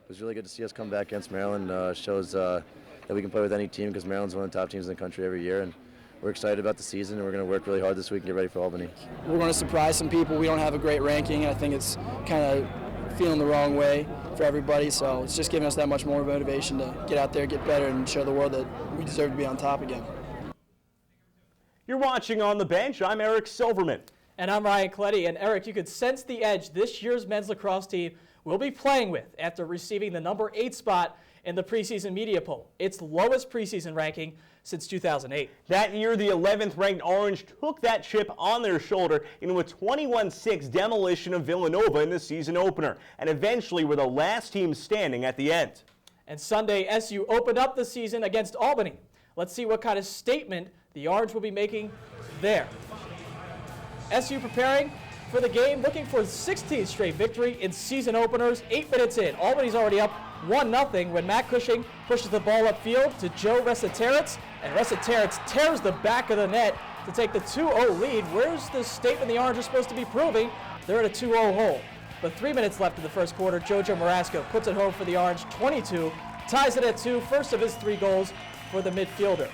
It was really good to see us come back against Maryland. Shows that we can play with any team because Maryland's one of the top teams in the country every year. And we're excited about the season, and we're going to work really hard this week and get ready for Albany. We're going to surprise some people. We don't have a great ranking, and I think it's kind of feeling the wrong way for everybody. So it's just giving us that much more motivation to get out there, get better, and show the world that we deserve to be on top again. You're watching On the Bench. I'm Eric Silverman. And I'm Ryan Koletty. And Eric, you could sense the edge this year's men's lacrosse team will be playing with after receiving the number 8 spot in the preseason media poll, its lowest preseason ranking since 2008. That year, the 11th ranked Orange took that chip on their shoulder into a 21-6 demolition of Villanova in the season opener, and eventually were the last team standing at the end. And Sunday, SU opened up the season against Albany. Let's see what kind of statement the Orange will be making there. SU preparing for the game, looking for the 16th straight victory in season openers. 8 minutes in, Albany's already up 1-0 when Matt Cushing pushes the ball upfield to Joe Resiteritz, and Resiteritz tears the back of the net to take the 2-0 lead. Where's the statement the Orange are supposed to be proving? They're at a 2-0 hole. But 3 minutes left in the first quarter, Jojo Marasco puts it home for the Orange, 22, ties it at 2, first of his 3 goals for the midfielder.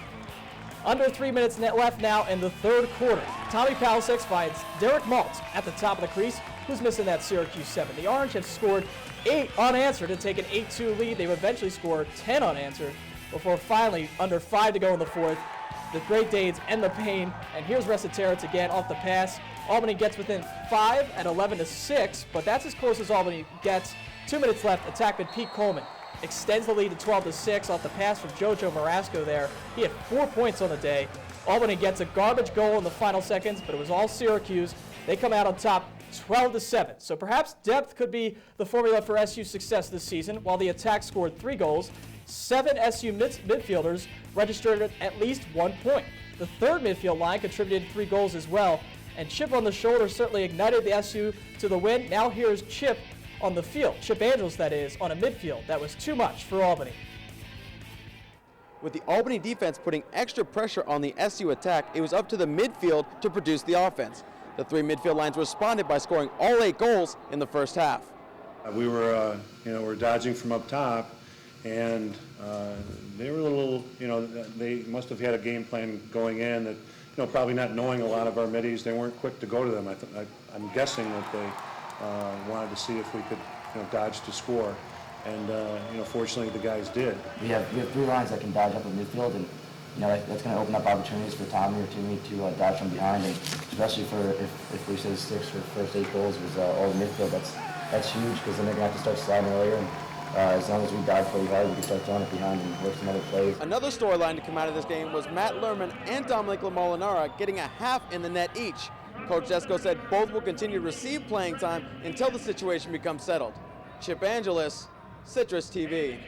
Under 3 minutes left now in the third quarter. Tommy Palisek finds Derek Maltz at the top of the crease, who's missing that Syracuse 7. The Orange have scored 8 unanswered to take an 8-2 lead. They would eventually score 10 unanswered before finally, under 5 to go in the fourth, the Great Danes end the pain. And here's Resiteritz again off the pass. Albany gets within 5 at 11-6, but that's as close as Albany gets. 2 minutes left, attackman Pete Coleman extends the lead to 12-6 off the pass from Jojo Marasco there. He had 4 points on the day. Albany gets a garbage goal in the final seconds, but it was all Syracuse. They come out on top 12-7. So perhaps depth could be the formula for SU's success this season. While the attack scored 3 goals, 7 SU midfielders registered at least 1 point. The third midfield line contributed 3 goals as well, and chip on the shoulder certainly ignited the SU to the win. Now here's Chip on the field, Chip Angels that is, on a midfield. That was too much for Albany. With the Albany defense putting extra pressure on the SU attack, it was up to the midfield to produce the offense. The 3 midfield lines responded by scoring all 8 goals in the first half. We were, we're dodging from up top, and they were a little, they must have had a game plan going in that, probably not knowing a lot of our middies, they weren't quick to go to them. I'm guessing that they wanted to see if we could, dodge to score, and fortunately the guys did. We have 3 lines that can dodge up in midfield, and that's going to open up opportunities for Tommy or Timmy to dodge from behind, and especially for if we say 6 for the first 8 goals was all the midfield. That's huge, because then they're going to have to start sliding earlier, and as long as we dodge pretty hard, we can start throwing it behind and work some other plays. Another storyline to come out of this game was Matt Lerman and Dominic Lamolinara getting a half in the net each. Coach Desko said both will continue to receive playing time until the situation becomes settled. Chip Angeles, CitrusTV.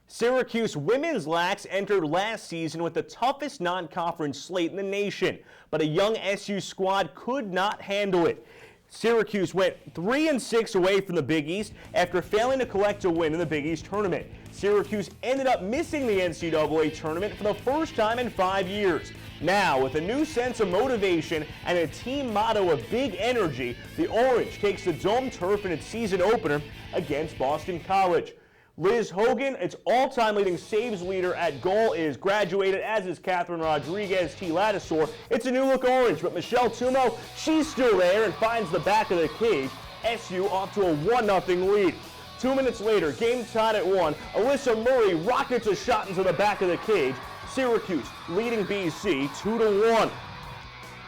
Syracuse women's Lax entered last season with the toughest non-conference slate in the nation, but a young SU squad could not handle it. Syracuse went 3-6 away from the Big East after failing to collect a win in the Big East tournament. Syracuse ended up missing the NCAA tournament for the first time in 5 years. Now, with a new sense of motivation and a team motto of big energy, the Orange takes the Dome turf in its season opener against Boston College. Liz Hogan, its all-time leading saves leader at goal, is graduated, as is Catherine Rodriguez T. Ladisor. It's a new-look Orange, but Michelle Tumo, she's still there and finds the back of the cage. SU off to a 1-0 lead. 2 minutes later, game tied at 1, Alyssa Murray rockets a shot into the back of the cage. Syracuse leading BC 2-1.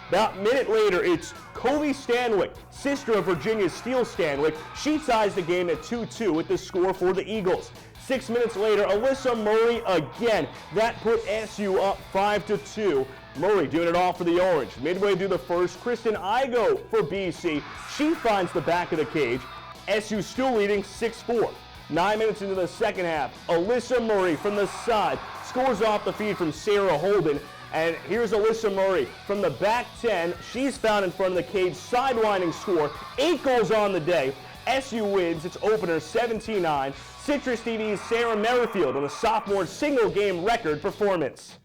About a minute later, it's Colby Stanwyck, sister of Virginia Steele Stanwyck. She ties the game at 2-2 with the score for the Eagles. 6 minutes later, Alyssa Murray again. That put SU up 5-2. Murray doing it all for the Orange. Midway through the first, Kristen Igo for BC. She finds the back of the cage. SU still leading 6-4. 9 minutes into the second half, Alyssa Murray from the side scores off the feed from Sarah Holden. And here's Alyssa Murray from the back 10. She's found in front of the cage, sidewinding score. 8 goals on the day. SU wins its opener 17-9. Citrus TV's Sarah Merrifield on a sophomore single-game record performance.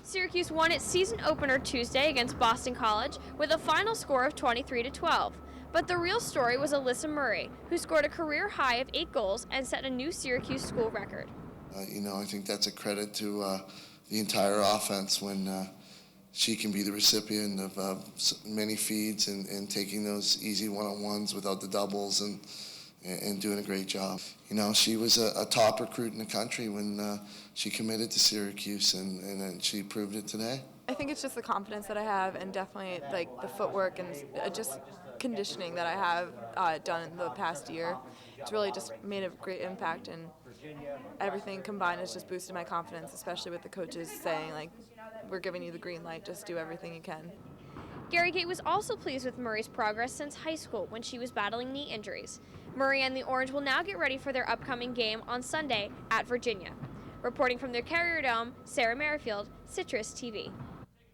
Syracuse won its season opener Tuesday against Boston College with a final score of 23-12. But the real story was Alyssa Murray, who scored a career high of 8 goals and set a new Syracuse school record. I think that's a credit to the entire offense when she can be the recipient of many feeds and taking those easy one-on-ones without the doubles and doing a great job. She was a top recruit in the country when she committed to Syracuse, and she proved it today. I think it's just the confidence that I have, and definitely like the footwork and just conditioning that I have done in the past year. It's really just made a great impact, and everything combined has just boosted my confidence, especially with the coaches saying, like, we're giving you the green light, just do everything you can. Gary Gait was also pleased with Murray's progress since high school when she was battling knee injuries. Murray and the Orange will now get ready for their upcoming game on Sunday at Virginia. Reporting from their Carrier Dome, Sarah Merrifield, Citrus TV.